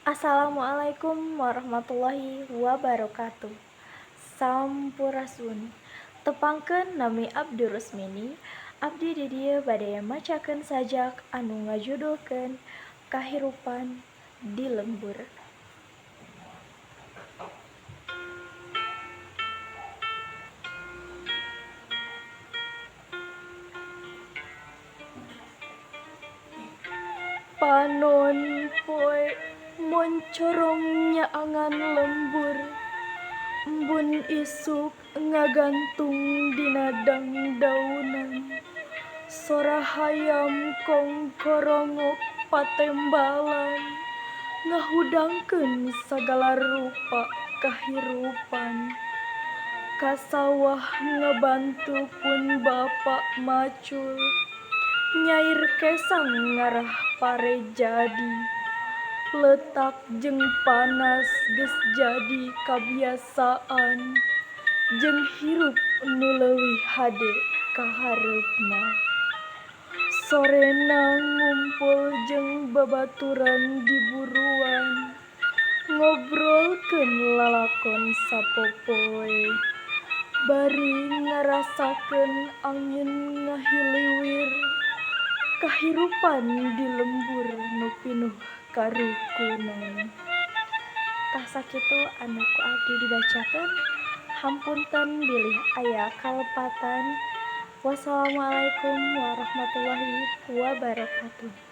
Assalamualaikum warahmatullahi wabarakatuh. Sampurasun. Tepangkeun nami Abdi Rusmini. Abdi di dieu bade macakeun sajak anu ngajudulkeun Kahirupan di Lembur. Panon poe moncorong nyaangan lembur, embun isuk ngagantung dina dangdaunan, sora hayam kongkorongok patembalan, ngahudangkeun sagala rupa kahirupan. Ka sawah ngabantu pun bapa macul, nyair kesang ngarah pare jadi, letak jeung panas geus jadi kabiasaan, jeung hirup nu leuwih hade ka hareupna. Sorena ngumpul jeung babaturan di buruan, ngobrolkeun lalakon sapopoe, bari ngarasakeun angin ngahiliwir, kahirupan di lembur nu pinuh karukunan. Tah sakitu anu ku abdi dibacakeun. Hampunten bilih aya kalepatan. Wassalamualaikum warahmatullahi wabarakatuh.